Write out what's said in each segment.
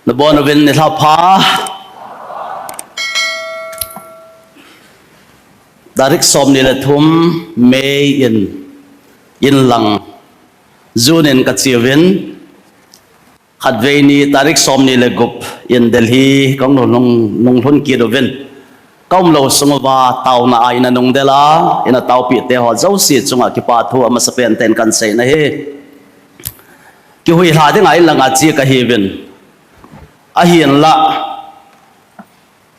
นบอนวินในท่าพาดาริกสมนิลทุมเมยินยินหลังจูนินกัจจิวินขัดเวนีดาริกสมนิลกุบยินเดลีกองนงทุนกีดวินก้มโลสงบาเตาหน้าอินันงเดล่าอินัเตาปีเตหอเจ้าสีจงอากิปาทัวมาสเปนเต็นกันเซนะเฮกิหุยหาที่ไหนหลังอาจีกะฮีวินอาหินละ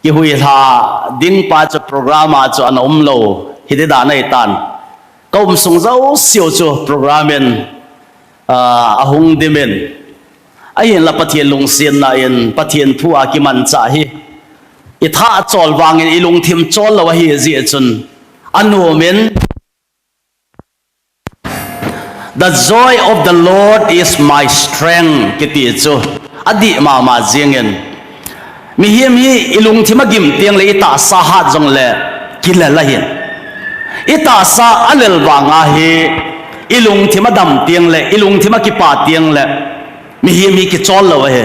กิหุยหาดิ้งป้าจะโปรแกรมมาจะอันอมโลฮิตดาในตันก้มส่งเจ้าเสียวจะโปรแกรมเมนอาหงดิเมนอาหินละปะเทียนลงเสียนนาเอ็นปะเทียนผู้อากิมันจ่าฮีอิท่าจอลวางอิลุงทิมจอลละวะฮีเจียจนอันโนเมน The joy of the Lord is my strength กิติจูอดีมาเจียงเงินมีเฮียมีอิลุงทิมกิมเตียงเลยอิตาสาหัสจงเล่กิเลละเห็นอิตาสาอันเลวางอาเฮอิลุงทิมดำเตียงเล่อิลุงทิมกิปาเตียงเล่มีเฮียมีกิจอลละวะเฮ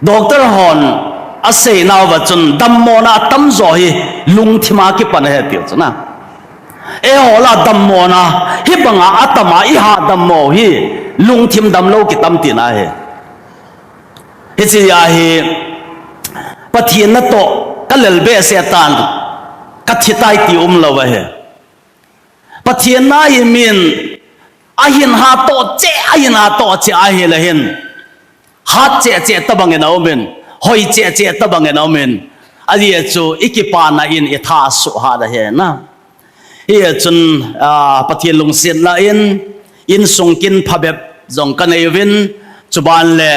ด็อกเตอร์ฮอนอาศัยนาวจนดำโมนาตั้มจ่อยลุงที่มากิปันเหตุจ้ะนะเออฮอลาดำโมนาฮิบังอาตมาอิหาดำโมฮีลุงทิมดำโลกิตั้มตีน่าเหตุฮิจิยาฮีปะเทียนนัตโตกัลเลเบเสตันกัทิตายติอุมลาวะเหปะเทียนน่ายิมินอาหินหาโตเจอาหินหาโตเจอาหิละหินหาเจเจตบังเงินเอาเมนหอยเจเจตบังเงินเอาเมนอันนี้จูอิกิปานาอินอิทาสุฮาดะเฮนะเฮียจนปะเทียนลงเสียนละอินส่งกินพะแบบจงกันเอวินจุบานเล่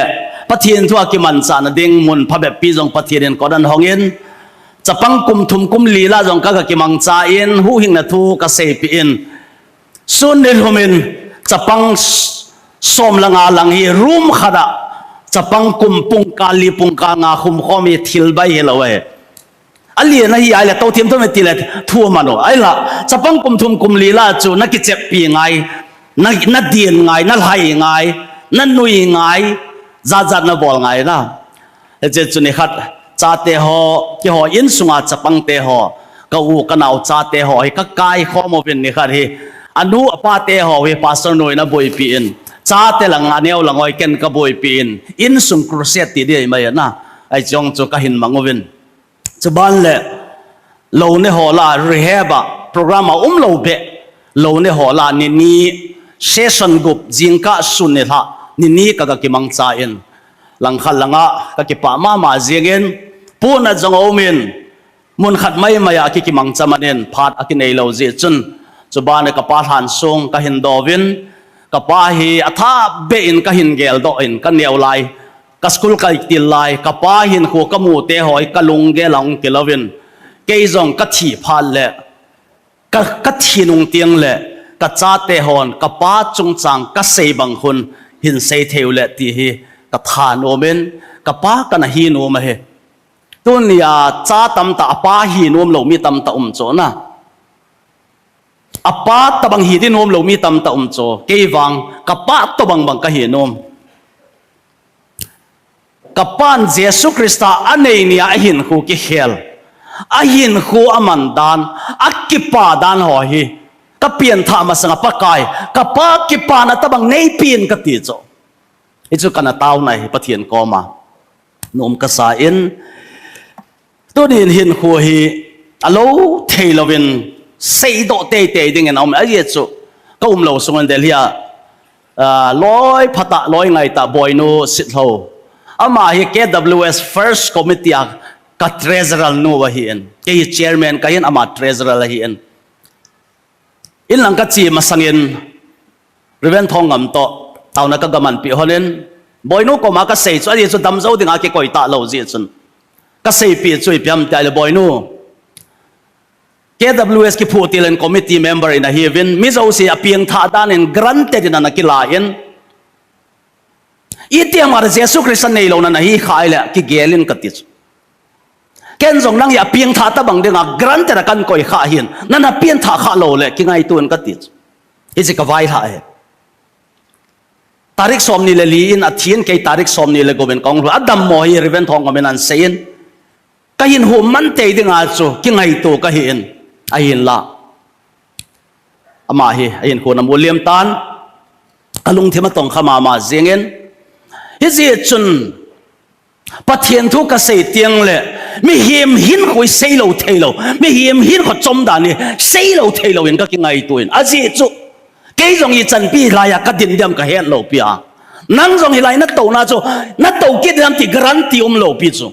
ปะเทียนทั่วกิมันจานดิ่งมุนพะแบบปีจงปะเทียนก็ดันหองอินจะปังกุมทุมกุมลีลาจงกะกิมังจาอินหูหิงนะทูกะเซปีอินสุนเดลฮุมินจะปังสมละงาลังฮีรูมขดาจะปังกุมปุงกาลีปุงกางาคุมข้อมีทิลใบเฮลเวอันนี้นะฮีไอละโตเทียมต้องไม่ติเลทั่วมันโอไอละจะปังกุมทุมกุมลีลาจูนักกิจปีไงนักเดียนไงนักไหไงนักนุยไงจัดนักบอลไงนะเจจุนี่ขัดจ่าเตหอที่หออินสุงาจะปังเตหอก็อูกันเอาจ่าเตหอให้ก็กายข้อมาเป็นนี่ขัดฮีอันนู้ป้าเตหอเวปาสนวยนะบอยปีนจ้าเตลังอันเดียวลังอ้อยเก็นกบอยปีนอินสุงครูเซติเดียไม่นะไอจงจุกหินมังวินจะบ้านเล่เราเนี่ยหอลารีเฮบะโปรแกรมมาเราเบะเราเนี่ยหอลานี่เซสชันกุบจิงกะสุนเนท่านี่ก็กิมังจ่าอินหลังขัดหลังก็กิปามาเจียงอินปูนัดจงเอามินมุนขัดไม่มาอยากกิมังจามันเองพาดอากินเอเราเจจุนจะบ้านเนี่ยกับปาหันทรงกับหินดอวินกับป้าฮีอัฐาเบอินกับหินเกลดอินกับเนียวไลกับสกุลกับติลไลกับป้าหินหัวกับมูเตหอยกับลุงเกลังเกลวินเกยจงกับที่พันเล่กับที่นุงเตียงเล่กับจ้าเตหอนกับป้าจงจังกับเซบังคนหินเซเทวเล่ตีฮีกับทานโอเมนกับป้ากันฮีนโอมาเฮตัวนี้จ้าตำตาป้าฮีนโอมเรามีตำตาโจนะอปาตบังฮีดินโอมเรามีตำตาโจเกยวังกับป้าตบังกะฮีนโอมกับป้านเยซูคริสต์อันนี้เนี่ยหินคูกิเฮลหินคูอามันดานกิปาดานหอยกับเปลี่ยนธรรมสังปะกายกับป้ากิปานะตบังในเปลี่ยนกติโจอิจุกันตาวในปะเทียนกอมาโนมกษาอินตัวนี้หินคูฮีอโลเทลวินเสียดเตะดิ่งเงินเอาไม่เยอะจุก็เราส่งเดลียร้อยพัตร้อยไงตาบอยโนสิทธิ์เราอามาฮี KWS First Committee กับ Treasurer โนวะฮีเอ็นที่ Chairman ก็เห็นอามา Treasurer ละฮีเอ็นอินหลังกัจจีมาสังเงินริเวนทองงำโตตาวนักกำมันปีฮอลเลนบอยโนก็มาก็เสียจุดนี้จุดดำเจ้าดิ่งอาเกก่อยตาเราเจียจุนก็เสียปีจุยเปียมใจเลยบอยโนKWS की फूटिलन committee member in हिविन मिजो से अपियंग था दान इन ग्रंटेड इन नकिलायन इति हमारे यीशु क्रिस्त ने लोना नहीं खाइले कि गेलिन कतिच केन जोंग नंग या अपियंग था तबंग देगा ग्रंटेड कन कोई खाहिन नन अपियंग था खा लोले कि ngai तुन कतिच इसे कवाई था है tarik som ni le li in athien ke tarik som ni le goben kong adam mo hi riven thong gomen an sein ka hin hu man te ding a chu ki ngai to ka hin a hin la ama hi a hin ko na muliam tan alung thema tong khama ma zingen hi ji chun pathian thu ka sei tiang le mi him hin khoi sei lo thei lo mi him hin kho chom da ni sei lo thei lo in ka ki ngai tuin a ji chu ke jong i chan pi la ya ka din diam ka het lo pia nang jong hi lai na to na chu na to ki diam ti garanti lo pi chu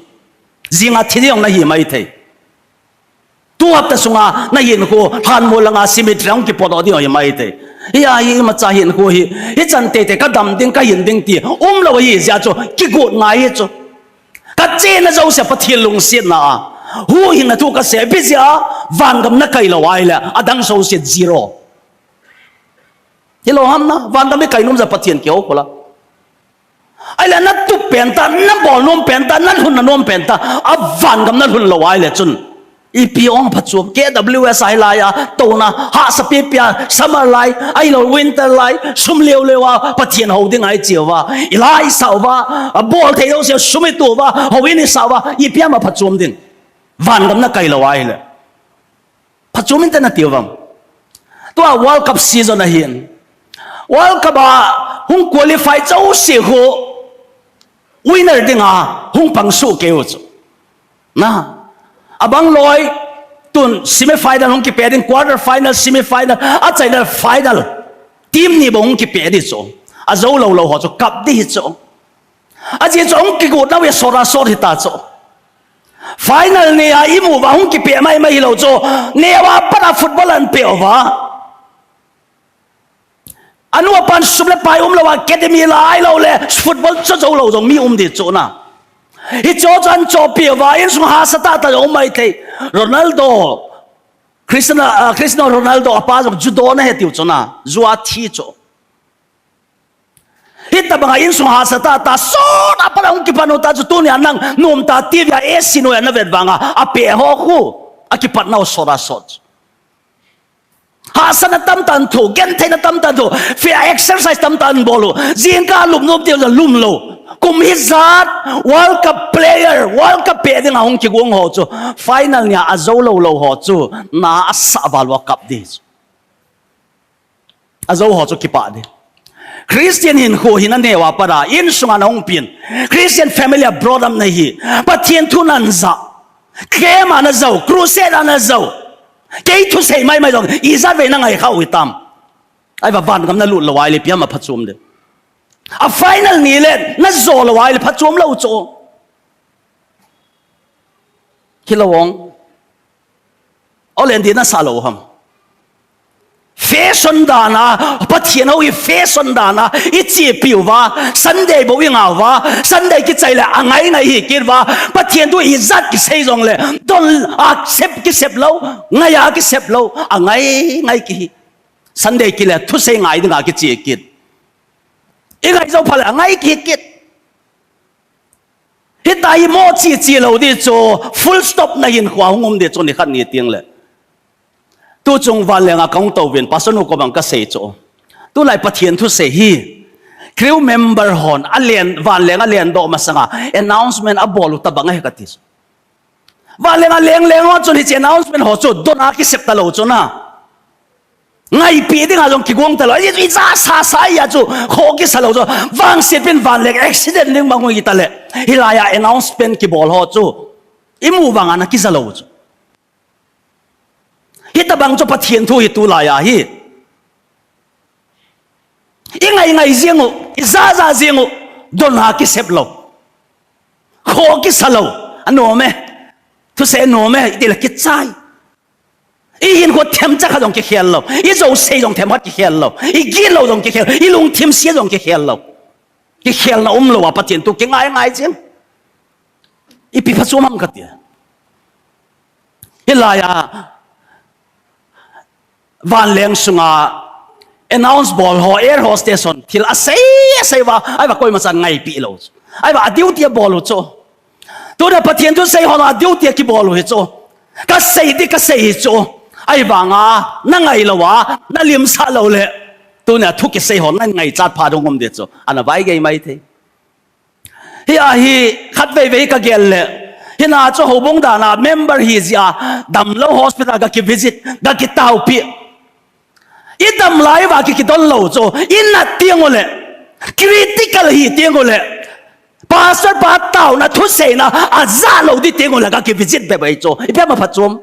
zinga thidiong na hi mai thei tu hap ta sunga na yin ko han mo langa simit rang ki podo di hi mai thei ya hi ma cha hin ko hi chan te te ka dam ding ka yin ding ti lo hi ja chu ki go ngai chu ka che na zo se pathian lung sit na hu hin na tu ka se bi ja van gam na kai lo ai la adang so se zero hello ham na van gam kai num za pathian kyo ko la ai la na tu pen ta na bol nom pen ta na hun na nom pen ta a van gam na hun lo ai le chun i pi ong phachu KWS ai la ya to na ha sa pe pia summer lai ai lo winter lai sum leo lewa pathian ho ding ai chiwa i lai sawa a bol thei lo se sumi tu wa ho win sawa i pia ma phachum din van gam na kai lo ai le phachum in ta na tiwam to a world cup season a hin world cup a hung qualify chau se ho winner ding a hung pang su ke u chu na abang loi tun semi final hong ki pedin quarter final semi final a chaina final team ni bong ki pedi cho a zo lo lo ho cho kap di cho a ji chong ki go na we sora sor hi ta cho final ne a imu wa hong ki pe mai mai lo cho ne wa para football an pe wa anu pan suble pai lo academy la ai lo le football cho zo lo jong mi di cho na hi cho chan cho pia wa in sung ha sata ta o mai thei Ronaldo Cristiano Ronaldo apa jong judo na he tiu chona zuwa thi cho hi ta banga in sung ha sata ta so na pa ong ki panu ta chu tu ni anang nom ta ti ya e sino ya na vet banga a pe ho khu a ki pat na so ra so ha sana tam tan thu gen thei na tam tan thu fe exercise tam tan bolu jing ka lum nom tiu la lum lo kum hizat world cup player world cup pe ding ahong ki gong ho chu final nya azolo lo ho chu na asa bal world cup di azo ho chu ki pa de Christian hin ho hin ne wa para in sunga na hong pin Christian family brought up na hi pathian thu nan za ke ma na zo crusade na zo ke thu sei mai mai dong izat ve na ngai khau itam ai ba van gam na lu lo wai le pia ma phachum de a final ni le na zo lo wai le phachum lo cho kilawong olen di na sa lo ham fashion dana pathian ho i fashion dana i chi piu wa Sunday bo winga wa Sunday ki chai la angai ngai hi kir wa pathian tu i zat ki sei jong le don accept ki sep lo ngaya ki sep lo angai ngai ki Sunday ki le thu sei ngai dinga ki chi kit ingai zo phala ngai ki kit hitai mo chi chi lo di cho full stop na hin khwa ngom de cho ni khat ni tiang le tu chung van le nga kong to vin pasonu ko bang ka sei cho tu lai pathian thu se hi crew member hon alien van le nga len do masanga announcement a bolu ta bang he katis van le nga leng leng ho cho ni announcement ho cho don a ki sep ta lo cho na ngai pi ding a jong ki gong ta lo i za sa sa ya chu kho ki sa lo cho wang set pin van le accident ning bang ngi ta le hilaya announcement ki bol ho chu imu wang ana ki za lo chu hita bang cho pathian thu hi tu la ya hi ingai ngai zingu za za zingu don ha ki sep lo kho ki sa lo ano me tu se no me ti la ki chai i hin ko them cha kha dong ki khel lo i zo se dong them hat ki khel lo i gi lo dong ki khel i lung thim sia dong ki khel lo ki khel na lo wa pathian tu ki ngai ngai chin i pi pha chu mam ka ti hilaya van leng sunga announce ball ho air hostess on til asai wa ai ba koi ma san ngai pi lo ai ba duty ball cho tu da pathian tu sei ho na duty ki ball ho cho ka sei di ka sei cho ai ba nga na ngai lo wa na lim sa lo le tu nè thu cái say hồn anh ngày chát phá đông ngom để cho anh vay cái mấy thế hi khát về cái gel lệ hi na cho hồ bông đà na member hi zia đầm lâu hospital cái visit cái tàu pi ít đầm lại và cái đón lâu cho in là tiếng lệ critical hi tiếng lệ pastor ba tàu na thu say na à ra lâu đi tiếng lệ cái visit về vậy cho ít mà phát chôm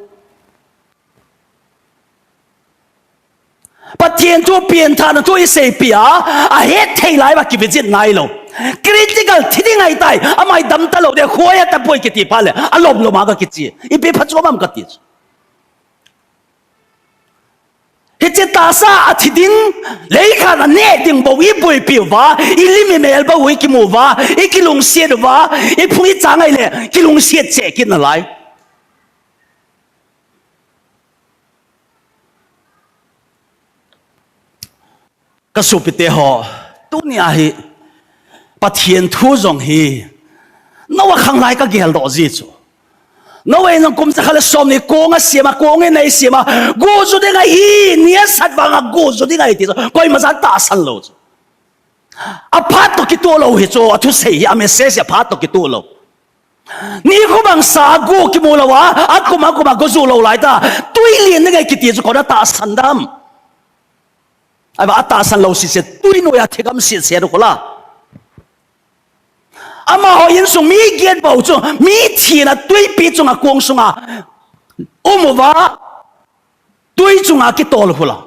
bắt thiên tu biến thành tu say bia à hết thay lại và cái visit này lâu critical thì đi ngay tại à mày đâm ta lâu để khoe ta bôi cái tiệp lại à lom lom cái gì ít bị phát chôm mà cái gì hết chỉ ta sa thì đi lấy khả năng nè tiếng bảo ít bôi biểu vá ít liêm mèo bảo ít cái mù vá ít cái lông xiết vá ít phun ít trắng này lệ cái lông xiết chết cái nào lại cái số bị tê họ tu nia hi bắt thiên thu rong hi nó khăng lại cái gel đó gì chứ nó vậy nó cũng sẽ khai xóm này cô nghe xem mà cô nghe này xem mà cô cho đi ngay hi nia sát vàng à cô cho đi ngay thì coi mà sao ta san lâu à phát được cái tua lâu hi cho à thu say à mình sẽ phát được cái tua lâu ni ko bang sa go ki mo lawa at ko ma go zu lo lai ta tui lien ngai ki ti chu ko da ta san dam ai ba ta san lo si se tui no ya thegam si se ro ko la ama ho yin sung mi gen bo chu mi thi na tui pi chu nga kong sunga umwa tui chu nga ki tol hula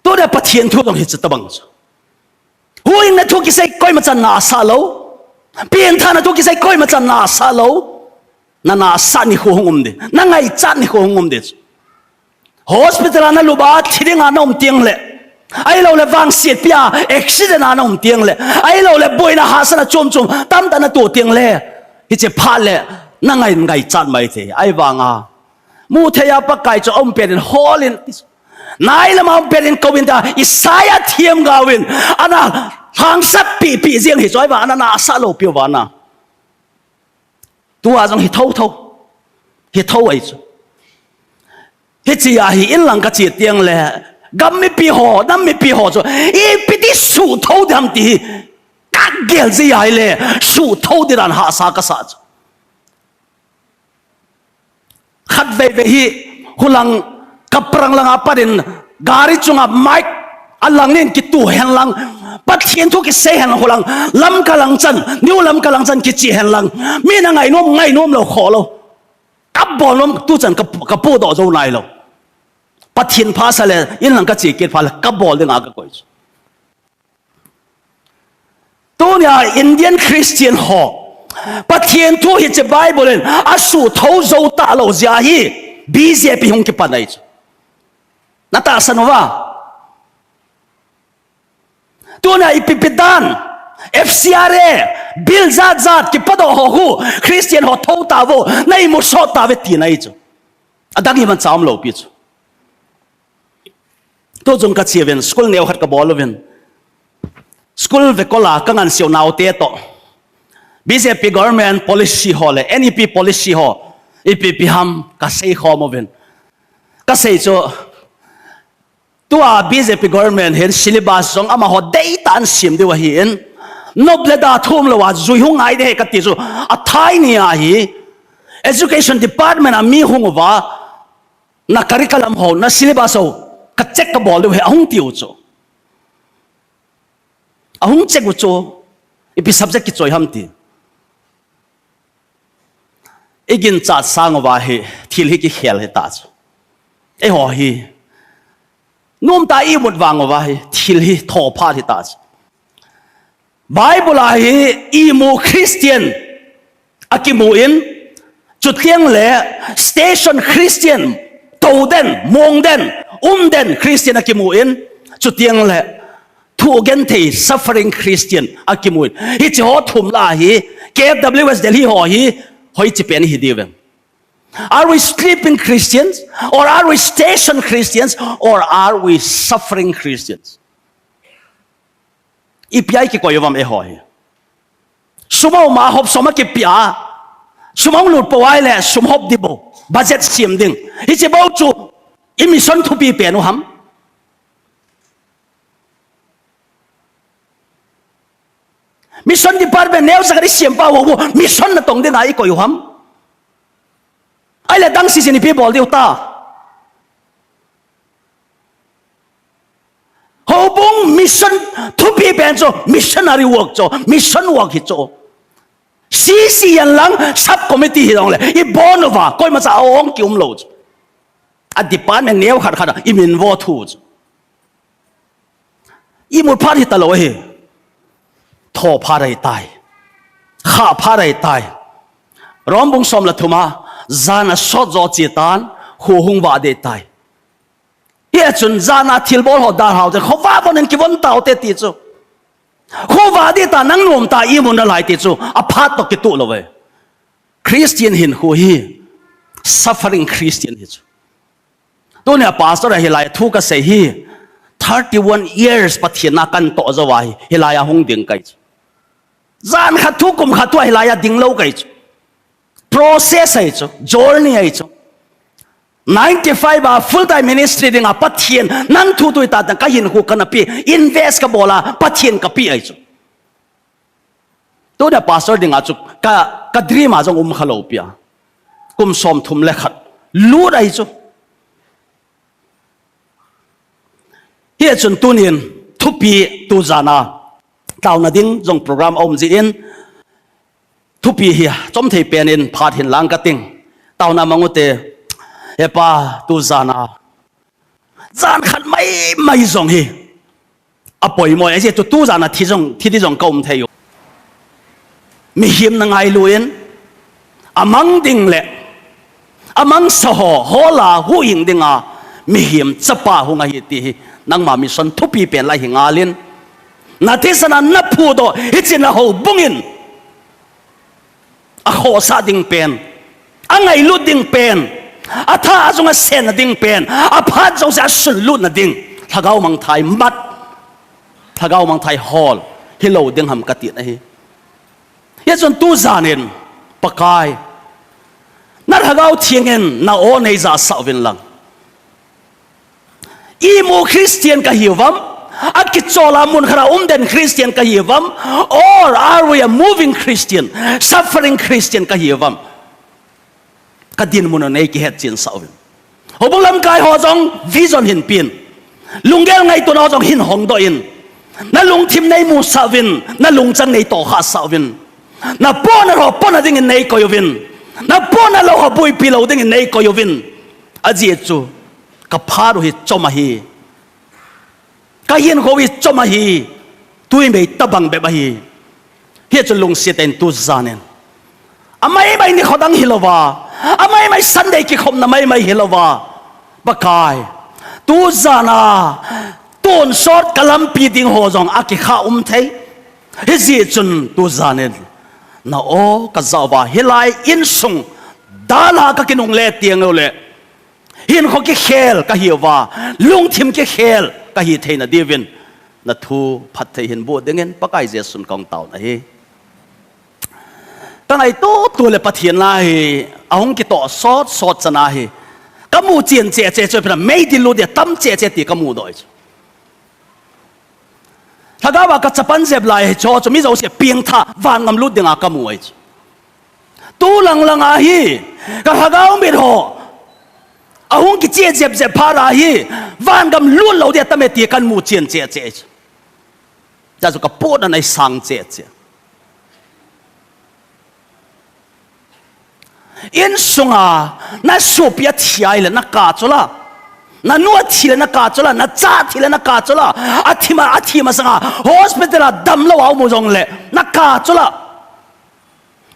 to da pathian thu dong hi chu ta bang chu hui na thu ki sai koi ma chan na sa lo biến thành tôi kia say coi mà chân na sa lâu na sa ni ho ngom de na ngai chan ni ho ngom de hospital na luba thiding ana tiếng lệ ai lâu le vang siết pia accident ana tiếng lệ ai lâu le boy na hasana chom tam ta na to tiếng lệ hi che pha lệ na ngai chan mai the ai wanga mu theya pa kai cho pen holin nai la ma pen kowinda isaya thiam gawin ana hàng sắp bị riêng thì nói và anh na sa lô biểu vana tu à rằng hi thâu ấy hi chỉ à hi in lăng cái chuyện tiếng lệ gam mi bị họ nam mi bị họ rồi i bị đi sủ thâu đi ham đi các kiểu gì ai lệ sủ thâu đi làm hạ sa cái啥khát về hi hulang kaprang lang apa din gari chunga mic alang nin kitu hen lang bắt thiên thu cái xe hàng holang lâm cả lăng chân nếu lâm cả lăng chân cái chi hàng lăng mi na ngày nôm lâu khó lâu cặp bò nôm tu chân cặp bò đỏ dâu này lâu bắt thiên phá sa le in lăng cái chi kết phá là cặp bò lên ngã cái quỷ tu nhà Indian Christian họ bắt thiên thu hiện cái Bible lên asu thâu dâu ta lâu giá hi BJP hong cái pan này na ta san wa tu na ipipitan FCRA bill zat ki pado ho Christian ho thâu ta vô nay một số ta về tiền này chứ adang hi man cham lo pi chứ tu jong ka chiven school neo hat ka bol ven school ve kola kangan siu nau te to BJP government policy ho le NEP policy ho ipp ham ka sei kho mo ven ka sei cho tua BJP government hen syllabus song ama ho dei tan sim de wa hin noble da thum lo wa zui hung ai de ka ti chu a thai ni a hi education department a mi hung wa na curriculum ho na syllabus ho ka check ka bol de he hung tiu chu a hung check u chu ipi subject ki choi ham ti egin cha sang wa he thil hi ki khel he ta chu e ho hi nôm ta y một vàng và thil hi thọ pha thì ta Bible hi imu Christian akimu in chút tiếng lệ station Christian tàu den mong den den Christian akimu in chút tiếng lệ thu gen thì suffering Christian akimu in hi chỉ họ thum la hi KFWS Delhi họ hi hoi chỉ pen hi diven. Are we sleeping Christians? Or are we station Christians? Or are we suffering Christians? Ipiai ki koyo vam e hoi. Sumau ma hop soma ki pia. Sumau lut powai le sum hop dibo. Budget sim ding. Ichi bau chu emission thu pi pe no ham. mission department neo sa kari siam pa wo mission na tong din ai ko yuham ai la dang si ni people diu ta hobong mission to be ben cho missionary work cho mission work hi cho si yan lang sub committee hi dong le I bonova koi ma sa ong ki lo a department neo khat khat I min vo thu I mut phat hi ta lo hi tho pha rai tai kha pha rai tai rom bung som la thuma zana so zo chi tan hu hung wa de tai ye chun zana thil bol ho dar hau de kho wa bon ki bon tau te ti chu kho wa de ta nang nom ta I mun na lai ti chu a phat to ki tu lo we Christian hin hu hi suffering Christian hi chu to ne pastor hi lai thu ka se hi 31 years pathina kan to zo wa hi lai hung ding kai zan kha thu kum kha tu hi lai ding lo kai process ai chu journey ai chu 95 ba full time ministry ding a pathian nan thu tu ta ka hin hu kana pi invest ka bola pathian ka pi ai chu to da pastor ding a chu ka dream a jong khalo pia kum som thum le khat lu ai chu hi chun tunin thupi tu zana tau na ding jong program om ji in thupi hi chom thei pen in phat hin lang ka ting tau na mangote hepa tu zana zan khat mai zong hi apoi mo ai je tu zana thi di jong kom thei mi him na ngai luin amang ding le amang saho hola hu ing dinga mi him chapa hu ngai ti nang ma mission thupi pen lai hingalin na tisana na phu do hichina ho bungin a kho sa ding pen angai lu ding pen a tha azunga sen na ding pen a phat zo sa sun lu na ding thagau mang thai mat thagau mang thai hall hilo ding ham ka ti na hi ye chon tu zanin pakai na thagau thiengen na o nei za sawin lang imo Christian ka hiwam akichola mun khara den Christian ka hiwam or are we a moving Christian suffering Christian ka hiwam kadin mun nei ki het chin sawin hobulam kai ho jong vision hin pin lungel ngai to no jong hin hong do in na lung thim nei mu sawin na lung chang nei to kha sawin na pona ro pona ding nei ko yovin na pona lo ho bui pi lo ding nei ko yovin aji chu ka pharu hi choma hi ka yin ho hi choma hi tui mei tabang be ba hi hi chu lung si ten tu zanen amai mai ni khodang hilowa amai mai sunday ki khom na mai hilowa bakai tu zana ton short kalam pi ding ho jong aki kha thei hi ji chun tu zanen na o ka zawa hilai in sung dala ka kinung le tiang le hin kho ki khel ka hiwa lung thim ki khel ka hi theina divin na thu phat thei hin bo dengen pakai je sun kong taw na hi tangai to le pathian la hi ahong ki to sot chana hi kamu chien che pra mei di lu de tam che ti kamu doi thagawa ka chapan jeb lai cho mi zo se piang tha van ngam lu dinga kamu ai tu lang a hi ka thagaw mi ho ahong ki che jeb phara hi van gam lu lo de tame ti kan mu chien che ja zo ka po na nai sang che in sunga na supia thiai le na ka chola na nuwa thile na ka chola na cha thile na ka chola athima sanga hospital dam lo au mo jong le na ka chola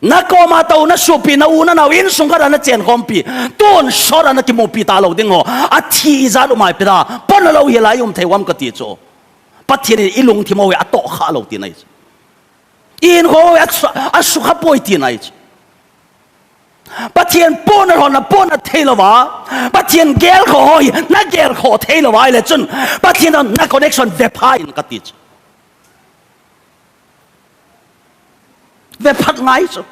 na ko ma tau na supi na una na in sunga na chen kompi ton shora na ki mo pi ta lo ding ho athi za lu mai pira pon lo hi lai thei wam ka ti cho pathian ilung thi mo we ato kha lo ti nai in ho a su kha poi ti nai pathian pon na theilowa pathian gel kho hoi na gel kho theilowa le chun pathian na connection ve phai in ka ti ve phat ngai chu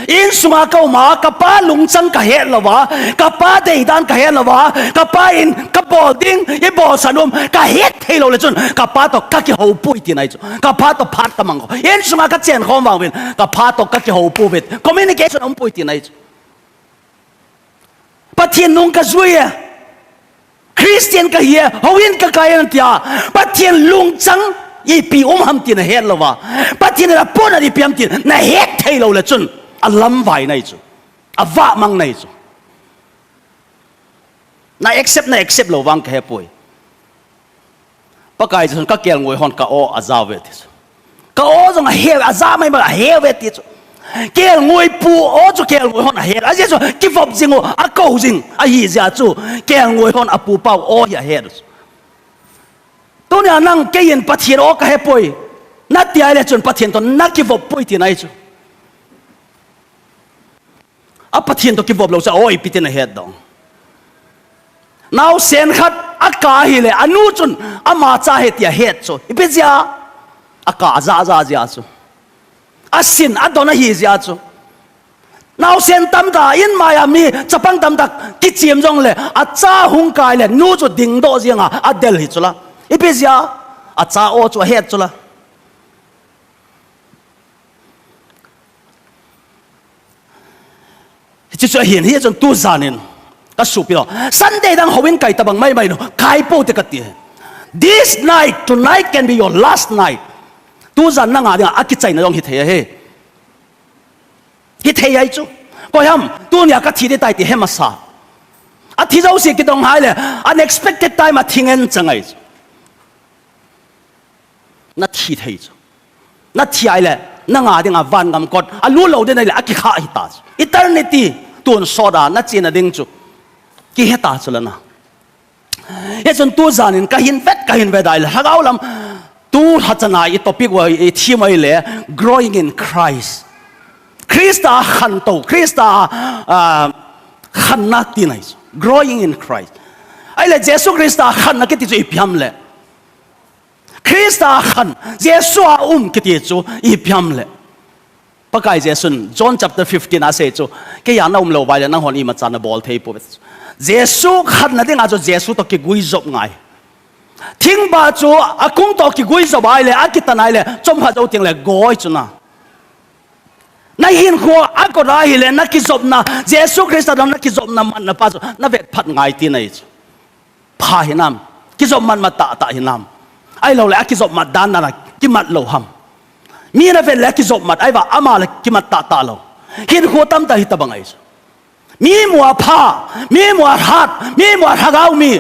in sunga kau ma kapa lungchang ka het lawa kapa deidan ka het lawa kapa in kapol ding e bol sanum ka het thelo le chun kapa to ka ki ho pui ti nai chu kapa to phat ka mang in sunga ka chen khom wang win kapa to ka ki ho pu bit communication pui ti nai chu pathian nung ka zuya Christian ka hiya howin ka kayan tia pathian lungchang i pi ham ti na het lawa pathian la pon ri piam ti na het thelo le chun a lam vai này chu a va mang này chu na accept lo wang ke poi pakai chu ka kel ngoi hon ka o a za ve ti ka o jong a he a za mai ma he ve ti chu kel ngoi pu o chu kel ngoi hon a he a je chu ki vop jingo a ko jing a hi ja chu kel ngoi hon a pu pau o ya he to ne nang ke yin pathian o ka he poi na ti ai le chun pathian to na ki vop poi ti nai chu a pathian to ki vop lo cha oi pitin a het dong now sen khat a ka hi le anu chun ama cha het ya het chu ipezia a ka za chu a sin a dona hi zia chu now sen tam da in Miami chapang tam da ki chim jong le a cha hung kai le nu chu ding do jianga a del hi chula ipezia a cha o chu het chula chỉ cho hiện hiện trong tu zanin các sụp đó Sunday đang hậu in cày tabang may nó khai po te kati this night tonight can be your last night tu zan na nga dia akichay na dong hit hey chu ko ham tu nya ka thi de tai ti hemasa a thi jau si ki dong hai le unexpected time a thingen changai na thi thei chu na thi ai le na nga ding a van gam kot a lu lo de na le a ki kha hi ta eternity tuần soda na china ding chu ki heta chulana ye chun tu zanin ka hin vet dai hagau lam tu hachana I topic wa I theme ai le growing in Christ Christa khan to Christa khan na ti nai growing in Christ ai le Jesus Christa khan na ke ti chu ipyam le Christa khan Jesus ke ti chu ipyam le pakai Jason John chapter 15 ase chu ke ya na lo bai na hon I ma chan na bol thei po Jesus khat na ding a chu Jesus to ki gui zop ngai thing ba chu akung to ki gui zop ai le akitanai le chom ha jo ting le goi chu na hin kho akora hi le na ki zop na Jesus Christ na ki zop na man na pa chu na vet phat ngai ti nei chu pha hi nam ki zop man ma ta hi nam ai lo le ki zop ma dan na ki mat lo ham mi na vet le ki zop mat ai wa ama le ki mat ta lo hin kho tam ta hi ta bangai mi mua pha mi mua hat mi mua hagau mi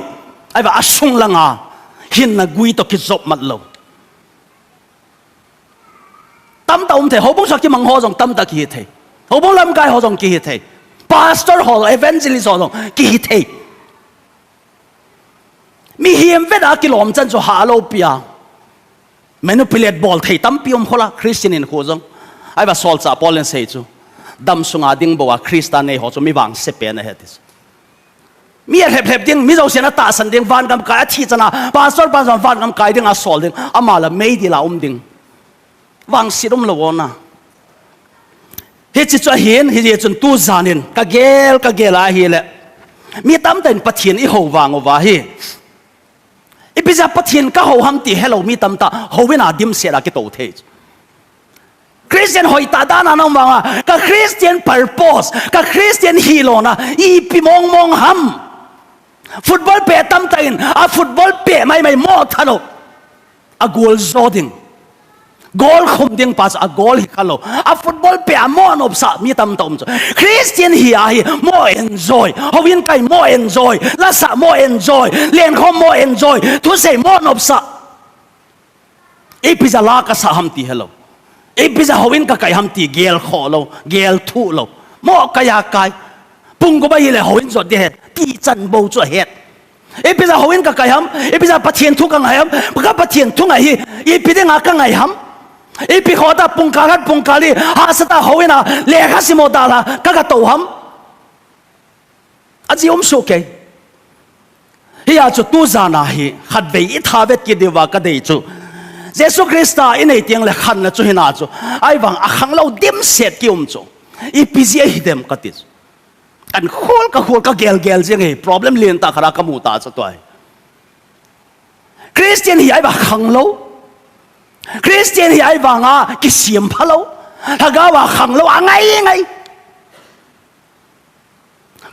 ai wa asung langa hin na gui to ki zop mat lo tam ta the ho bong sak ki mang ho jong tam ta ki the ho bong lam kai ho jong ki the pastor ho evangelist ho jong ki the mi hiem vet a ki lom chan cho ha lo pia manipulate ball thei tam piom khola Christian in kho jong ai wa sol cha Paul sei chu dam sunga ding bo wa Christian nei ho chu mi wang se pe na hetis mi hep ding mi zo sena ta san ding van gam ka thi chana pastor van gam kai ding a sol ding amala mei di la ding wang sirum lo na he chi cha hin hi chun tu zanin ka gel a hi le mi tam ten pathian I ho wang wa hi ipisa pathian ka ho ham ti hello mi tam ta ho wina dim se la ki to the Christian hoi ta da na nong wanga ka Christian purpose ka Christian hilo na I pi mong ham football pe tam ta in a football pe mai mo thano a goal zoding goal khum ding pas a goal hi khalo a football pe a mo nop sa mi tam tom Christian hi a hi mo enjoy ho win kai mo enjoy la sa mo enjoy len khom mo enjoy thu sei mo nop sa ipisa la ka sa ham ti hello ipisa ho win ka kai ham ti gel kholo gel thu lo mo kaya kai pung ko ba hi le ho win zot de het ti chan bo chu het ipisa ho win ka kai ham ipisa pathian thu ka ngai ham ka pathian thu ngai hi ipideng ka ngai ham ipi khoda pungkarat pungkali hasata howina lekha simodala kaga toham aji suke hiya chu tu zana hi khatve I thavet ki dewa ka dei chu Jesus Christa inei tiang le khan na chu hina chu ai wang akhang lo dim set ki chu ipizia hidem katis kan khol ka gel jeng he problem lien ta khara kamu ta cha toy Christian hi ai ba khang lo Christian hi ai ba nga ki siam phalo haga wa khang lo angai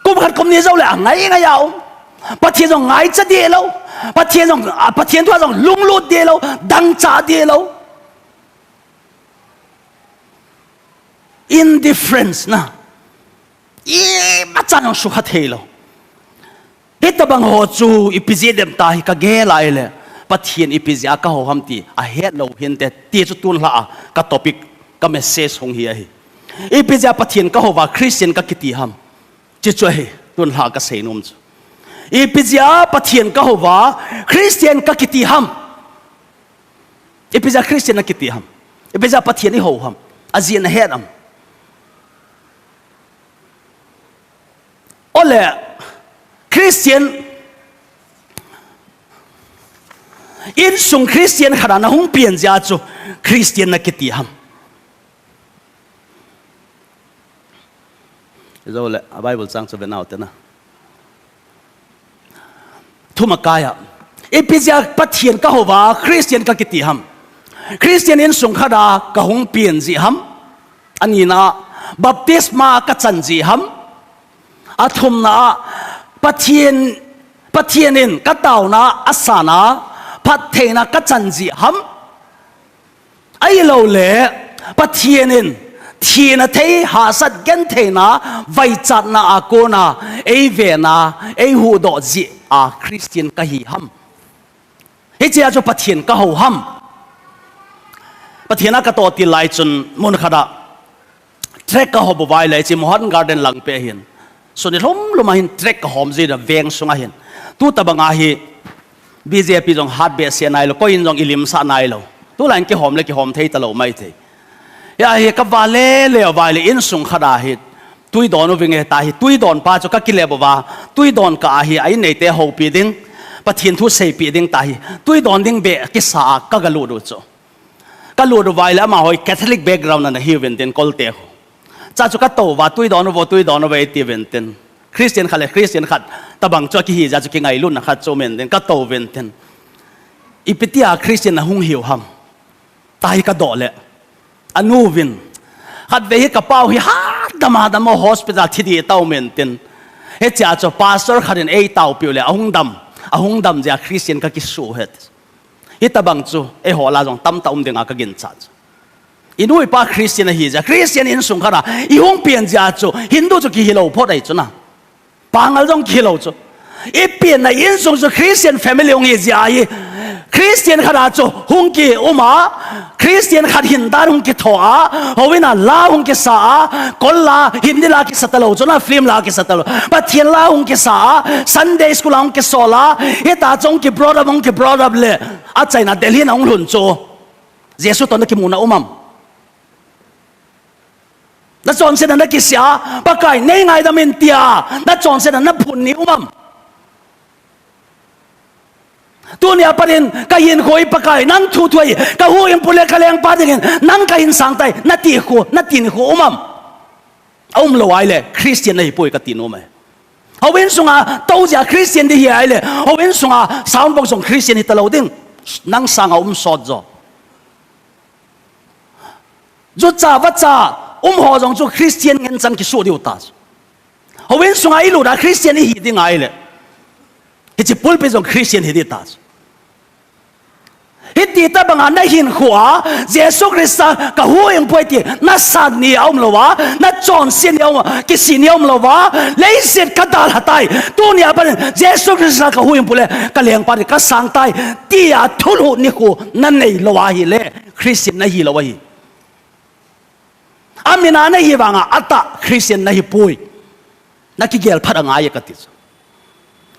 kum khat kom ni zo le angai yaw bắt thiên dòng ngái chất đi lâu bắt thiên thoa dòng lung lút đi lâu đăng trả đi lâu indifference na bắt chân dòng suy khát hay lâu hết tập bằng hồ chu ipizia dem ta hi ka ghé lại le bắt thiên ipizia ka hồ ham ti a hết lâu hiện te ti chu tuôn la ka topic ka message hong hi ai ipizia bắt thiên ka hồ và Christian ka kiti ham chỉ cho hi tuôn la ka sei nom ipizia pathian ka hova Christian ka kiti ham ipizia Christian na kiti ham ipizia pathian ni ho ham azian na het am ole Christian in sung Christian khara na hung pian ja chu Christian na kiti ham zole a Bible sang chu benau te na thumakaya ipizia pathian ka hova Christian ka kiti ham Christian in sung khada ka hung pian ji ham anina baptisma ka chan ji ham athumna pathianin ka tauna asana pathena ka chan ji ham ai lo le pathianin thiên thấy hạ sát gen thế na vay chặt na akona ai về na ai hu độ gì Christian ka hi ham hết chia cho bắt thiên ka hậu ham bắt thiên ka to tin lại chun mun khada trek ka hobo vai lại chỉ Mohan Garden lang pe hiền so ni lom hin trek ka hom gì da veng sunga hiền tu tabanga hi BJP jong hat be se nai lo ko in jong ilim sa nai lo tu lang ki hom le ki hom thei ta lo mai thei ya hi ka vale in sung khada hi tui don vinge ta hi tui don pa cho ka kile bawa tui don ka hi ai nei te ho pi ding pathin thu sei pi ding ta hi tui don ding be ki sa ka galu do cho ka lu do vai la ma hoi Catholic background na hi ven ten kol te ho cha cho ka to wa tui don ve ti ven ten Christian khat tabang cho ki hi ja cho ki ngai lu na khat cho men den ka to ven ten ipitia Christian na hung hiu ham ta hi ka do le anuvin khát về hết kapau hi hát đam hospital thi đi tàu maintain hết cha cho pastor khát đến ai tàu piu le ahung dam ja Christian ka kisu hết hết tabang chu ai ho la jong tam taum denga ka gin cha inui pa Christian hi ja Christian in sung khara i hung pian ja chu Hindu chu ki hilo pho dai chu na pangal jong khilo chu i pian na in sung chu Christian family ong hi ja hi Christian khara cho hung ki uma Christian khat hindar hung ki thoa howina la hung ki sa kolla hindi la ki satalo chona film la ki satalo pathian la hung ki sa Sunday school hung ki sola heta chong ki brought up le a chaina delhi na hung lun cho Jesus ton ki muna umam na chon se na ki sia pakai nei ngai da min tia na chon se na phun ni umam tunia parin kayin khoi pakai nang thu thui ka hu im pule kaleng pa ding nang kain sang tai na tin khu umam lo ai le Christian nei poi ka tin umai hawin sunga to ja Christian di hi ai le hawin sunga sound box song Christian hi talo ding nang sang sot zo cha wa cha ho jong chu Christian ngen chang ki su diu ta hawin sunga ilu da Christian hi ding ai le it's a pulpit of Christian he did that. Hiti ta bang na hin khwa Jesus Christ ka hu yang poiti na san ni om lowa na chon sin yom ki sin yom lowa lei sit ka dal hatai tu ni apan Jesus Christ ka hu yang pule ka leng pa ka sang tai tia thul hu ni khu na nei lowa hi le Christian na hi lowa hi amina na hi banga ata Christian na hi pui na ki gel phada nga ya katis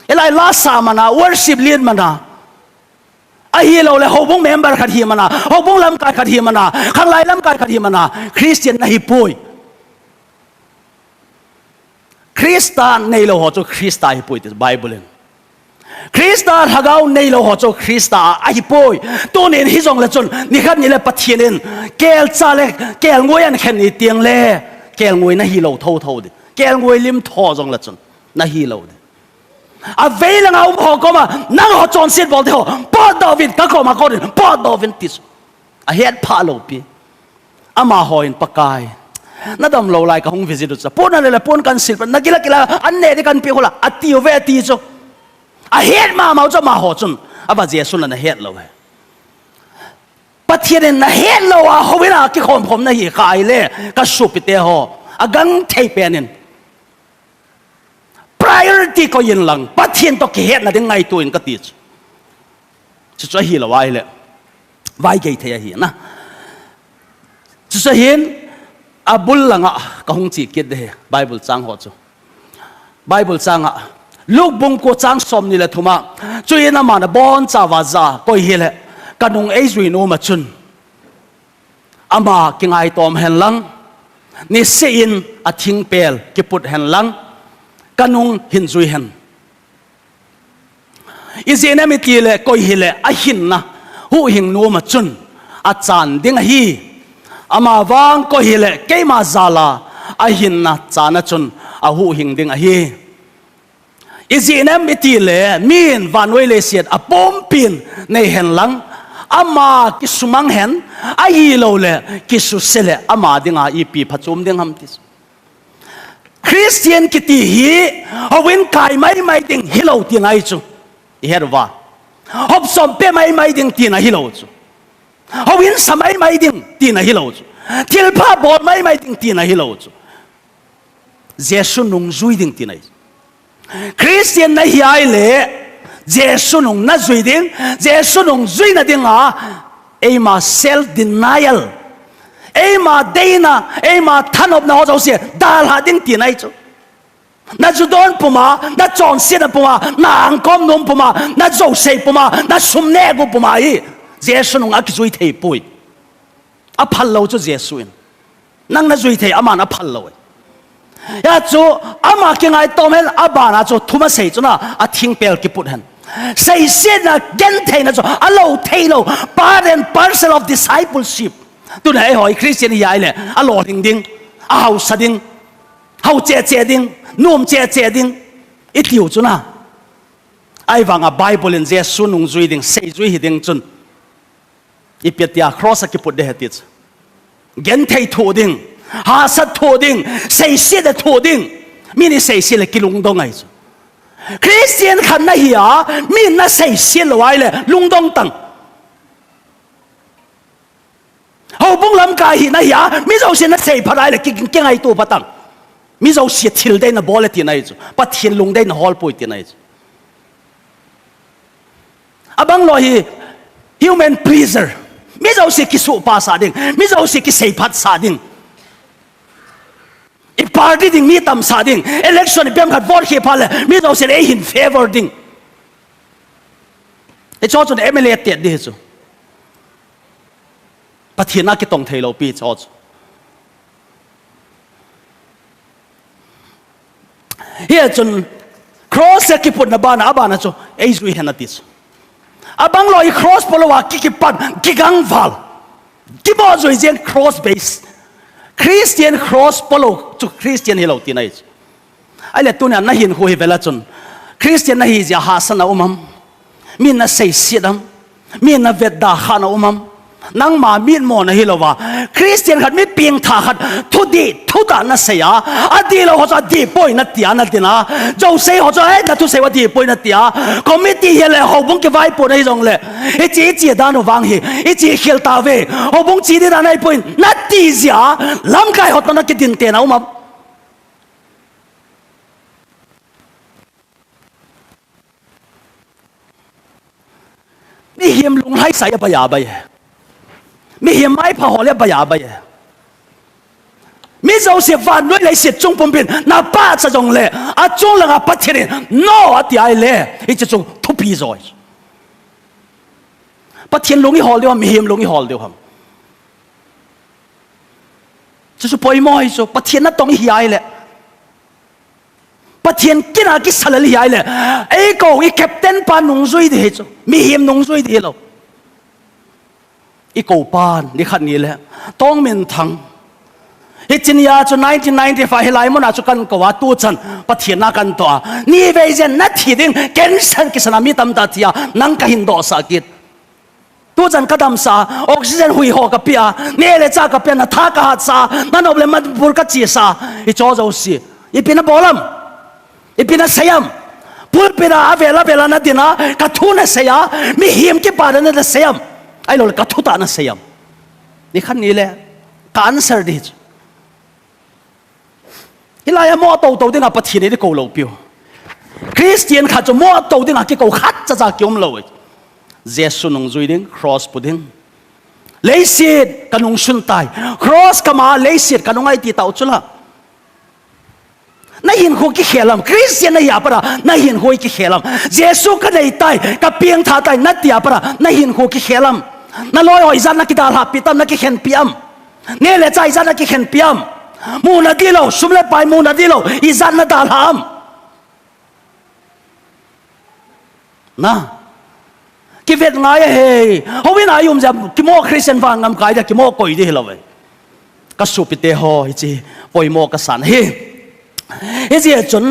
elai la sa mana worship lead mana ahi lo le hobong member khat hi mana hobong lam ka khat hi mana khang lai lam ka khat hi mana Christian na hi poi Christian nei lo ho cho Christa hi poi this Bible in Christa hagau nei lo ho cho Christa a hi poi to nen hi jong le chon ni khat ni le pathianin kel cha le kel ngoyan khen ni tiang le kel ngồi na hi lo thâu thâu đi kel ngồi lim thò rong là chun na hi lo đi à vậy là ngau họ có mà nang họ chọn xiết vào thì họ bỏ đầu viên các họ mà có đi bỏ đầu viên tít à hết phá lâu pi à mà họ in pakai na dam lâu lại cả không visit được pon na là pon can xiết na kila anh này đi can pi hola à tiêu về tí cho à hết mà mau cho mà họ chun à bà Giêsu là hết lâu vậy bắt thiên na hết lâu à họ biết là cái khom khom na hi khai lệ cái sụp bị tê họ à gắng thay bên priority ko yin lang pathian to ki het na ding ngai tuin ka ti chu chu hi la wai le vai ge the hi na chu chu hin abul langa ka hung chi kit de bible chang ho chu bible chang a luk bung ko chang som ni le thuma chu ina ma na bon cha wa za ko hi le kanung ei zui no ma chun ama ki ngai tom hen lang ni se in a thing pel ki put hen lang kanung hin zui hen izena mi ti le koi hi le a hin na hu hing no ma chun a chan ding hi ama wang ko hi le ke ma zala a hin na chana chun a hu hing ding a hi izena mi ti le min vanoi le siat a pom pin nei hen lang ama ki sumang hen a hi lo le ki su sele ama dinga i pi phachum ding ham tis Christian kiti hi hawin kai mai ding hilo ti ngai chu herwa hop som pe mai ding ti na hilo chu hawin samai mai ding ti na hilo chu til pha bol mai ding ti na hilo chu Jesu nung zui ding ti nai Christian na hi ai le Jesu nung na zui ding Jesu nung zui na ding a ema self denial ema deina ema thanop na ho zo se dal ha ding ti nai chu na zu don puma na chon se na puma na angkom nom puma na zo se puma na sum ne gu puma hi Jesu nung a ki zui thei pui a phal lo chu Jesu in nang na zui thei ama na phal lo ya chu ama ki ngai tom hel aba na chu thuma sei chu na a thing pel ki put han sei se na gen thei na chu a lo thei lo part and parcel of discipleship tu này hỏi Christian hi le a lo ding ding a hau sa ding hau che ding nuam che ding itiu chu na ai wang a Bible in Jesu nung zui ding sei zui hi ding chun ipiatia cross ki put de hetit gen thei tho ding ha sat tho ding sei se de tho ding mini sei se le kilung dong ai Christian khan na hi a min na sei se lo ai le lung dong tang hậu bung làm cái hi na ya mi dâu xin nó xây phát ai là cái ngày tu phát tăng mi dâu xịt thil đây là bỏ lại tiền này chứ bắt thiên lung đây là hol bồi tiền này chứ abang lo hi human pleaser mi dâu xịt cái số pa sa ding mi dâu xịt cái xây phát sa ding i party ding mi tam sa ding election bem khat vote khi phale mi dâu xịt in favor ding e cho chun MLA tiệt đi chứ bắt thiên na cái tổng thể lâu bị cho hiện chun cross cái put na ba na cho ấy rồi hiện natis abang loi cross polowa cái pan cái gang val cái bao rồi riêng cross base Christian cross polo cho Christian hello tin này ai là tu na hin hui vela chun Christian na hi ja hasan na min na sei sidam min na vedda khana nang ma min mo na hilowa Christian khat mi ping tha khat thu da na se ya adi lo ho cha di poi na tia na tina jo se ho cha ai na thu se wa di poi na tia committee he le ho bung ke vai po nei jong le e chi da no wang hi e chi khel ta ve ho bung chi di da nai poi na ti zia lam kai ho na ke din te na ni hiam lung hai sai ba ya ba mi hiểm mai phá họ lẽ bây giờ mi dâu sẽ van nuôi lấy sẽ chung bom pin na ba cha dòng lẽ à chung là ngã bắt thiên no à ti ai lẽ ít chung thu pi rồi bắt thiên lung họ đều mi hiểm lung họ đều ham chỉ số bồi mồi số bắt thiên nó tông hi ai lẽ bắt thiên cái nào cái sala hi ai lẽ ấy câu cái captain pa nung duy thì hết số mi hiểm nung duy thì hết rồi i cầu pan đi khăn ni le tông min thang Hitinia cho 1995 hilai mo na cho kan kawa tu chan pathian na kan to ni ve jen na thi ding cancer ki sanami tam ta thia nang ka hin do sakit tu chan kadam sa oxygen hui ho ka pia ne le cha ka pia na tha ka hat sa na no ble mat bur ka chi sa I cho zo si I pina bolam I pina sayam pul pina avela vela na dina ka thu na saya mi him ki pa na sayam ai lo ka thu ta na sayam ni khan ni le cancer di hilai mo tàu đi ngà bắt thiên đi cầu lâu biểu Christian khát cho mo tàu đi ngà cái cầu khát cha cha kiom lâu Jesus nung duy đến cross pudding lấy xiết cái nung xuân tai cross kama lấy xiết cái nung ai ti tàu chula na hin khu cái khé làm Christian na ya para na hin khu cái khé làm Jesus cái này tai cái pieng tha tai na tia para na hin khu cái khé làm na loi hỏi ra na cái đào hạp pitam na cái khen piam nè lệ chạy ra na cái khen piam mu na di lo sum le pai mu na di lo izan na dal ham na ki vet ngai he ho win ayum jam ki mo Christian wang ngam kai da ki mo koi di lo ve ka su pi te ho hi chi poi mo ka san he chi chun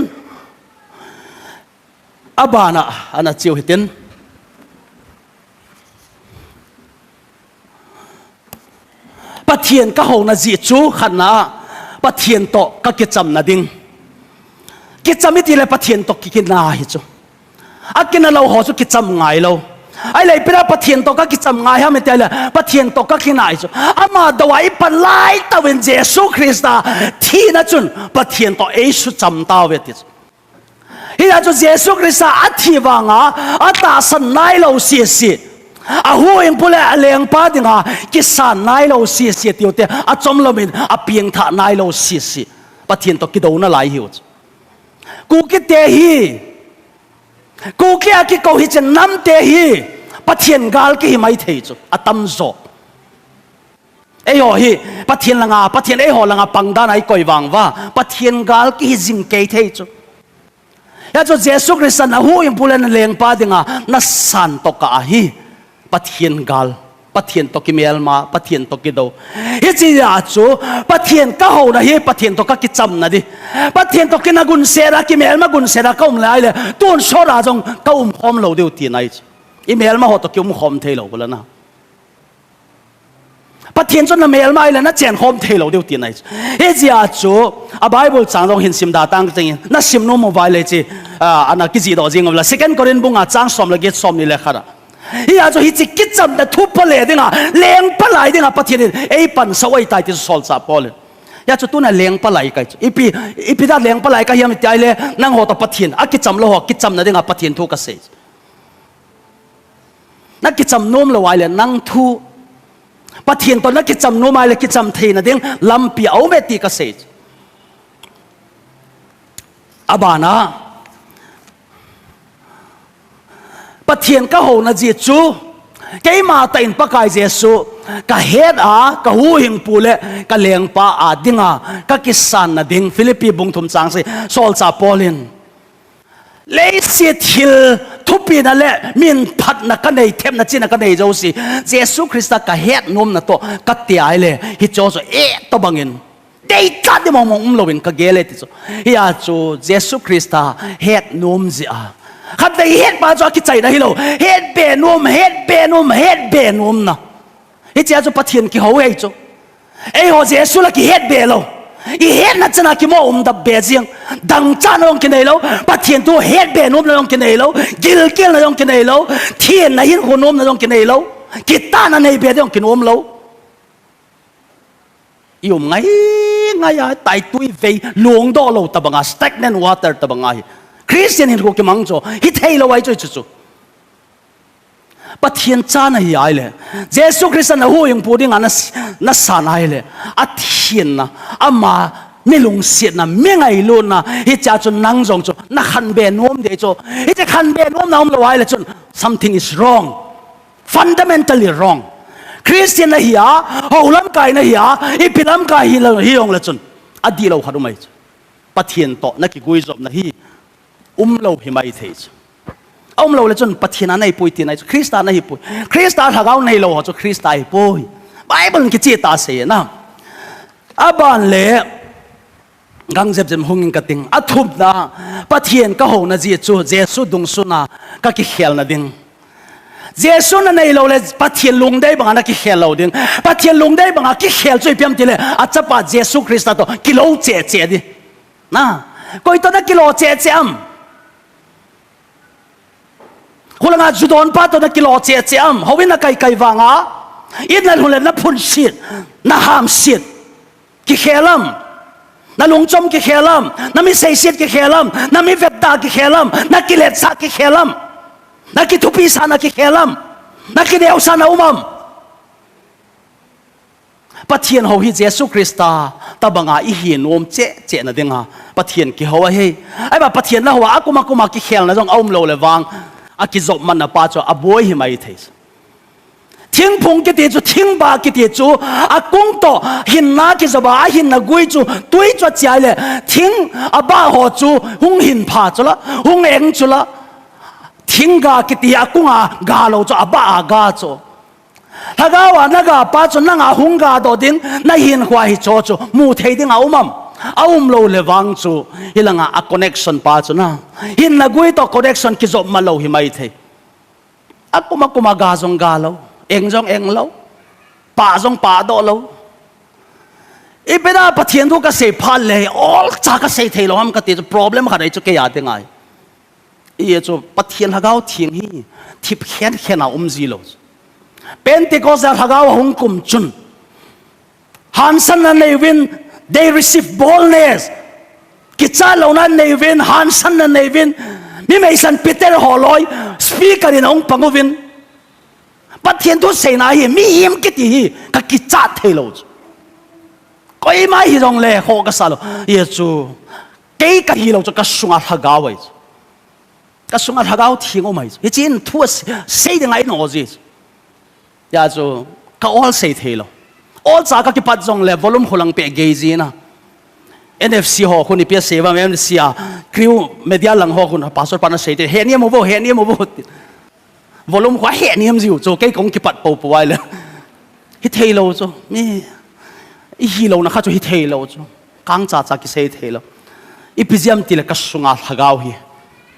abana ana chiu hitin pathian ka ho na ji chu khana pathian to ka ki cham na ding ki cham ti le pathian to ki na hi chu akina lo ho chu ki cham ngai lo ai le pira pathian to ka ki cham ngai ha me te le pathian to ka ki nai chu ama dawai pan lai ta wen Jesus Christa thi na chun pathian to e su cham ta ve ti hi a chu Jesus Christa a thi wanga ata san nai lo si a hu eng pule a leng pa dinga ki san nai lo si tiote a chom lo min a pieng tha nai lo si pathian to ki do na lai hiu ku ki te hi ku ki a ki ko hi chen nam te hi pathian gal ki hi mai thei chu a tam zo ei ho hi pathian langa pathian ei ho langa pangda nai koi wang wa pathian gal ki hi jing ke thei chu ya cho Jesus Christ na hu eng pule na leng pa dinga na san to ka hi pathian gal pathian to ki melma pathian to ki do hi chi ya chu pathian ka ho na hi pathian to ka ki cham na di pathian to ki na gun sera ki melma gun sera ka lai le tun so ra jong ka khom lo deu ti nai I melma ho to ki khom thei lo bula na pathian chon na melma ile na chen khom thei lo deu ti nai hi chi ya chu a Bible chang jong hin sim da tang ching na sim no mobile chi ana ki ji do jing la second Korean bunga chang som la get som ni le khara hi a cho hi chi kicham da thu pale dinga leng palai dinga pathian ei pan sawai tai ti sol sa pol ya cho tu na leng palai kai ipi da leng palai ka hiam tai le nang ho to pathian a kicham lo ho kicham na dinga pathian thu ka se na kicham nom lo wai le nang thu pathian to na kicham nom ai le kicham thei na ding lampi au me ti ka se abana pathian ka ho na ji chu cái mà tên pa kai Jesu ka head ka hu hing pule ka leng pa a dinga ka kisan na ding Philippi bung thum chang se sol cha polin le si thil thupi na le min phat na ka nei them na chin na ka nei jo si Jesu Christa ka head nom na to ka ti ai le hi cho so to bangin dei cha de mong lovin ka gele ti so ya chu Jesu Christa head nom ji a khát đây hết bao giờ cái chạy này lâu hết bền ôm na hết chỉ cho bắt thiên cái hậu ấy cho ấy họ dễ số là cái hết bền lâu ý hết là chân là cái mồm đập bền riêng đằng cha nó cái này lâu bắt thiên tu hết bền ôm nó cái này lâu gil nó cái này lâu thiên là hiện hồn ôm nó cái này lâu kita nó này bền nó cái ôm lâu yêu ngay à tại tôi về luồng đó lâu tập bằng stagnant water tập bằng Christian hin ko ke mangcho hi thailo wai choi chu pathian cha na hi ai le Jesus Christ na hu yung puding na san ai le athian na ama milung siat na mengai lo na hi cha chu nang jong chu na khan be nom de chu hi che khan be nom na lo wai le chu something is wrong fundamentally wrong Christian na hi a holam kai na hi a ipilam kai hi lo hi yong le chun adi lo khadumai pathian to na ki gui job na hi lâu hi mai thế lâu là chun pathian này pui tin này Christa này pui Christa thagao này lâu cho Christa pui Bible cái chi ta se na aban le gang zep jem hungin kating athup na pathian ka ho na ji chu jesu dung suna ka ki khel na ding jesu na nei lo le pathian lung dai banga na ki khel lo ding pathian lung dai banga ki khel choi piam tile achapa jesu christa to kilo che che di na koi to na kilo che che am hulanga judon pa to na kilo che che am howin na kai kai wanga in na hulen na phun shit na ham shit ki khelam na lungchom ki khelam na mi sei shit ki khelam na mi vepta ki khelam na kilet sa ki khelam na ki thupi sa na ki khelam na ki deu sa na umam pathian ho hi jesu christa tabanga i hin om che che na dinga pathian ki ho he ai ba pathian na ho akuma kuma ki khel na jong aum lo le wang akizop man na pa cho aboi hi mai theis thiên phung cái tiền chú thiên ba cái tiền chú à công to hin na cái gì à hin na gui chú tuổi cho chạy le thiên à ba họ chú hung hin pha chú la hung eng chú la thiên ga cái tiền à công à ga lâu chú à ba à ga chú thà ga wa na ga pa chú na ngà hung ga đồ din na hin hoa hi cho chú mu thấy đi ngau mầm lâu le vang chú hi là ngà connection pa chú na hin na gui to connection cái gì mà lâu hi mai thấy à kuma ga zong ga lâu eng jong eng lo pa jong pa do lo ipena pathian thu ka se phal le all cha ka se thelo ham ka te problem kha dai chu ke ya te ngai ye chu pathian hagao thing hi thip khen khena ji lo pentecost hagao hung kum chun hansan na nevin they receive boldness kicha lo na nevin hansan na nevin mi mai san peter holoi speaker in ong pangovin pathian tu sei na hi mi him ki ti ka ki cha thelo koi mai hi rong le ho ka salo ye chu ke ka hi lo chu ka sunga thagaw ai ka sunga thagaw thingo mai hi chin thu sei de ngai no ji ya chu ka all sei thelo all cha ka ki pat jong le volume kholang pe ge ji na NFC ho khuni pe seva mem sia crew media lang ho khun pastor pana sei te he ni mo bo volume quá hẹn niệm gì cho cái công kịp bật bầu bầu ai là hít thề lâu cho mi hi lâu na khá cho hít thề lâu cho căng cha cha cái say thề lâu ipiziam tila cái sunga thagao hi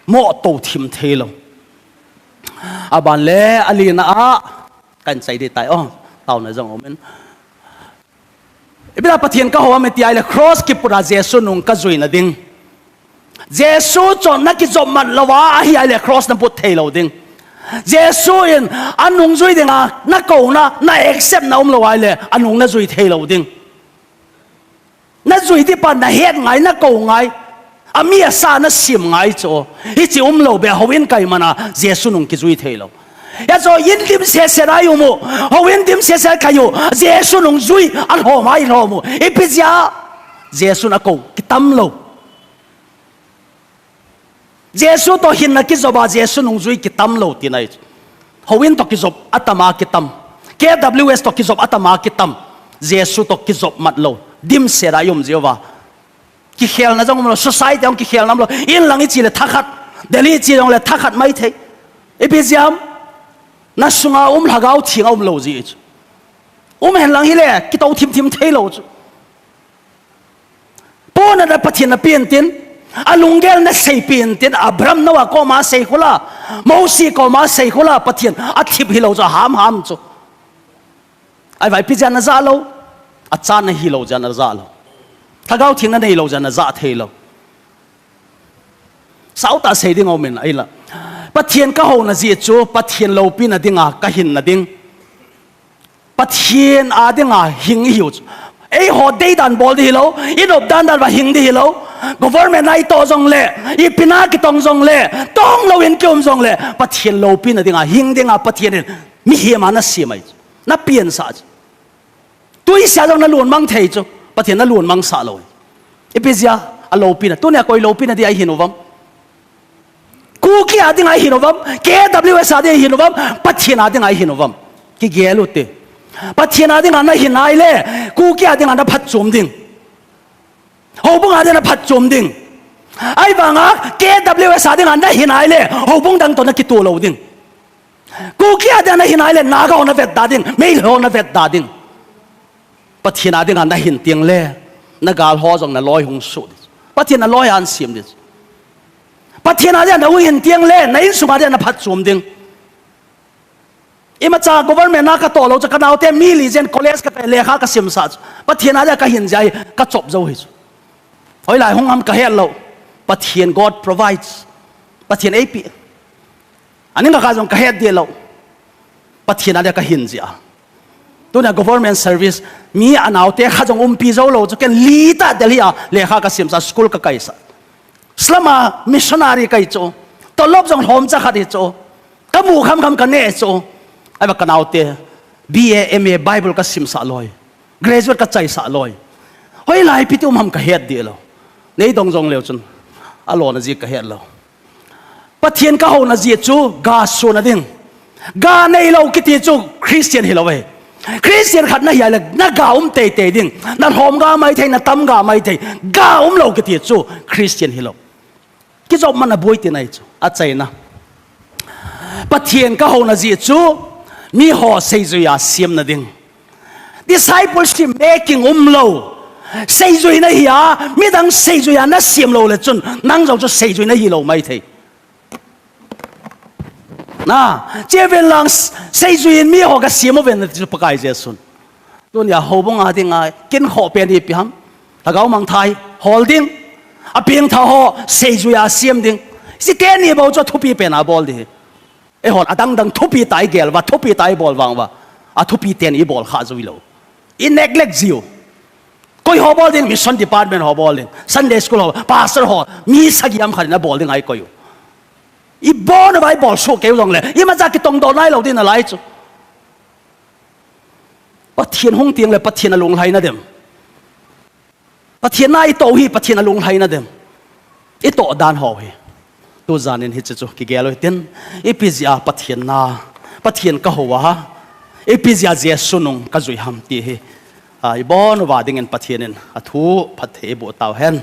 mo tổ thìm thề lâu à bạn lẽ alina à cần say đi tay tao nói rằng mình bây giờ pathian ka hoa meti ai là cross kịp pura Jesus nung ka zui na ding Jesus chọn na cái job mặt lawa hi ai là cross na put thề lâu ding Jesus in anung zui ding na ko na accept na lo ai le anung na zui thei lo ding na zui ti pa na het ngai na ko ngai ami sa na sim ngai cho hi chi lo be howin kai mana Jesus nung ki zui thei lo ya cho yin dim se ra yu mo howin dim se kai yu Jesus nung zui an ho mai lo mo ipizia Jesus na ko ki tam lo Jesus to hin na kizoba Jesus nung zui kitam lo tinai howin to kizob atama kitam KWS to kizob atama kitam Jesus to kizob mat lo dim sera yum jewa ki khel na jong lo society ang ki khel nam lo in lang chi le thakhat Delhi chi jong le thakhat mai the epiziam na sunga lagaw thing lo ji hen lang hi le ki to thim thei lo chu pona da pathin na pian tin alungel na sei pin tin Abraham no ko ma sei khula Moses ko ma sei khula pathian athip hi lo cha ham chu ai vai pijan na za lo acha na hi lo jan na za lo thagau thing na nei lo jan na za thei lo sau ta sei ding omen ai la pathian ka ho na ji chu pathian lo pin na dinga ka hin na ding pathian a dinga hing hiu ei ho dei dan bol di lo inop dan ba hing di lo government nai to jong le ipina ki tong jong le tong lo in kyom jong le pathian lo pin na dinga hing dinga pathian mi hi ma na si mai na pian sa tui sia jong na luon mang thei chu pathian na luon mang sa lo ipizia a lo pin tu ne koi lo pin di ai hinovam ku ki a dinga hinovam KWS a dinga hinovam pathian a dinga hinovam ki gelu te pathian a dinga na hinai le ku ki a dinga na phat chum ding hobung a dinga phat chum ding ai banga KWS a dinga na hinai le hobung dang to na ki tu lo ding ku ki a dinga na hinai le na ga ona vet da ding mail ho na vet da ding bắt thiên à tiếng anh đã hiện tiếng lệ nó gal ho rằng là loi hung sụt bắt thiên là loi an xiêm đi bắt thiên à tiếng là hiện tiếng lệ nãy số mà tiếng là phát zoom tiếng ima cha government na ka tolo cha kanau te mi lijen college ka lekha ka sim sa pathian a ka hin jai ka chop zo hi hoi lai hong am ka hel lo pathian God provides pathian ap aning ka jong ka het de lo pathian a ka hin ja tu na government service mi anau te kha jong pi zo lo cha ken li ta delia lekha ka sim sa school ka kai sa slama missionary kai cho to lob jong hom cha kha di cho ka mu kham ka ne cho ai mà canal te BA MA Bible ka sim sa loi graduate ka chai sa loi hoi lai pitum ham ka het di lo nei dong jong leo chun alo na ji ka het lo pathian ka ho na ji chu ga so na ding ga nei lo ki ti chu Christian hi lo we Christian khat na ya le na ga te te ding na hom ga mai thei na tam ga mai thei ga lo ki ti chu Christian hi lo ki job man na boi ti nai chu a chai na pathian ka ho na ji chu mi ho sei zu ya siam na ding discipleship making lo sei zu na ya mi dang sei zu ya na siam lo le chun nang zo chu sei zu na hi lo mai thei na che ven lang sei zu in mi ho ka siam ven na chu pakai je sun tun ya ho bong a ding a kin ho pe ni pi ham ta gao mang thai holding a piang tha ho sei zu ya siam ding si te ni bo chu thu pi pe na bol di e hon adang dang thupi tai gel wa thupi tai bol wang wa a thupi ten i bol kha zui lo in neglect zio koi ho bol din mission department ho bol din Sunday school ho pastor ho mi sagiam khan na bol din ai koi i bon vai bol so ke long le i ma ja ki tong do nai lo din na lai chu pathian hong tiang le pathian alung hai na dem pathian nai to hi pathian alung hai na dem i to dan ho hi tu zanin hi chu ki gelo ten epizia pathian na pathian ka howa epizia je sunung ka zui ham ti hi ai bon wa ding en pathianin athu phathe bo taw hen